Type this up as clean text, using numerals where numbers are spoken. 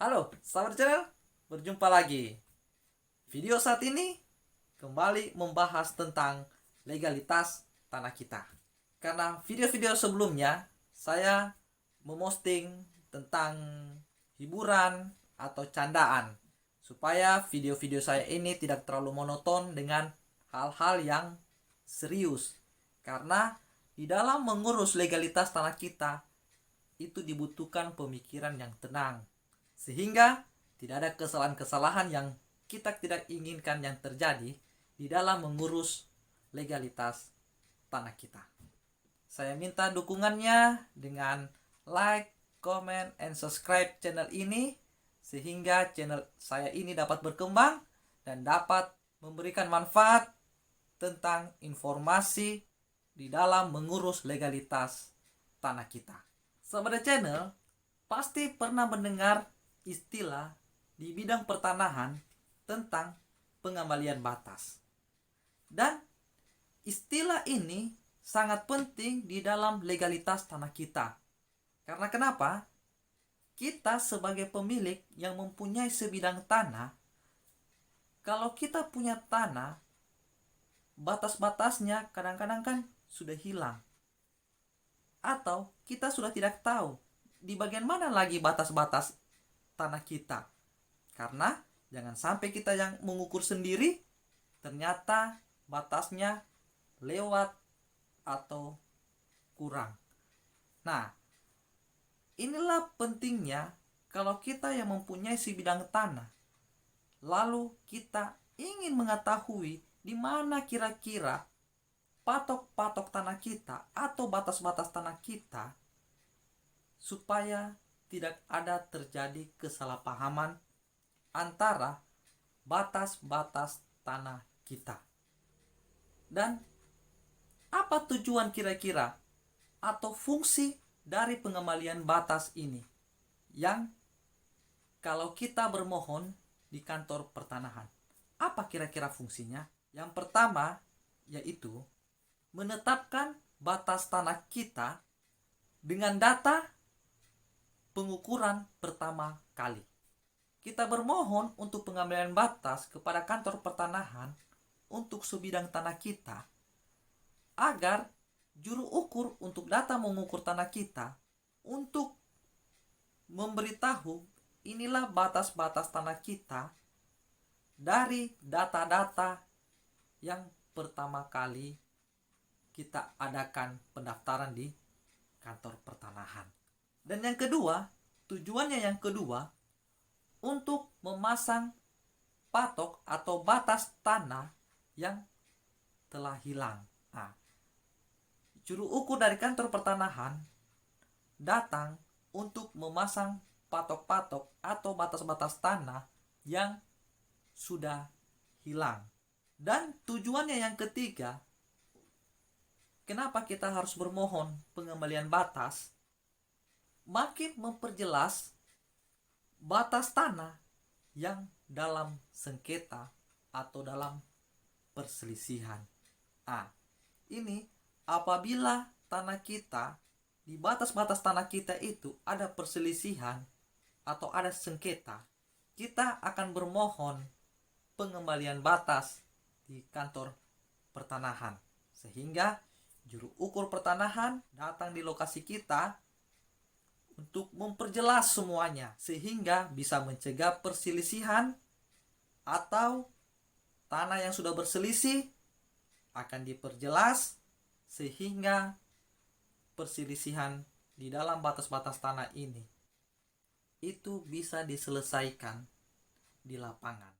Halo, sahabat channel, berjumpa lagi. Video saat ini kembali membahas tentang legalitas tanah kita. Karena video-video sebelumnya saya memosting tentang hiburan atau candaan, supaya video-video saya ini tidak terlalu monoton dengan hal-hal yang serius. Karena di dalam mengurus legalitas tanah kita itu dibutuhkan pemikiran yang tenang, sehingga tidak ada kesalahan-kesalahan yang kita tidak inginkan yang terjadi di dalam mengurus legalitas tanah kita. Saya minta dukungannya dengan like, comment, and subscribe channel ini, sehingga channel saya ini dapat berkembang dan dapat memberikan manfaat tentang informasi di dalam mengurus legalitas tanah kita. Sahabat channel pasti pernah mendengar istilah di bidang pertanahan tentang pengembalian batas. Dan istilah ini sangat penting di dalam legalitas tanah kita. Karena kenapa? Kita sebagai pemilik yang mempunyai sebidang tanah, kalau kita punya tanah, batas-batasnya kadang-kadang kan sudah hilang. Atau kita sudah tidak tahu di bagian mana lagi batas-batas tanah kita. Karena jangan sampai kita yang mengukur sendiri, ternyata batasnya lewat atau kurang. Nah, inilah pentingnya kalau kita yang mempunyai sebidang tanah, lalu kita ingin mengetahui di mana kira-kira patok-patok tanah kita atau batas-batas tanah kita, supaya tidak ada terjadi kesalahpahaman antara batas-batas tanah kita. Dan apa tujuan kira-kira atau fungsi dari pengembalian batas ini, yang kalau kita bermohon di kantor pertanahan, apa kira-kira fungsinya? Yang pertama yaitu menetapkan batas tanah kita dengan data pengukuran pertama kali. Kita bermohon untuk pengembalian batas kepada kantor pertanahan untuk sebidang tanah kita, agar juru ukur untuk data mengukur tanah kita untuk memberitahu inilah batas-batas tanah kita dari data-data yang pertama kali kita adakan pendaftaran di kantor pertanahan. Dan yang kedua, tujuannya yang kedua, untuk memasang patok atau batas tanah yang telah hilang. Nah, juru ukur dari kantor pertanahan datang untuk memasang patok-patok atau batas-batas tanah yang sudah hilang. Dan tujuannya yang ketiga, kenapa kita harus bermohon pengembalian batas? Makin memperjelas batas tanah yang dalam sengketa atau dalam perselisihan. Nah, ini apabila tanah kita, di batas-batas tanah kita itu ada perselisihan atau ada sengketa, kita akan bermohon pengembalian batas di kantor pertanahan, sehingga juru ukur pertanahan datang di lokasi kita untuk memperjelas semuanya, sehingga bisa mencegah perselisihan atau tanah yang sudah berselisih akan diperjelas, sehingga perselisihan di dalam batas-batas tanah ini itu bisa diselesaikan di lapangan.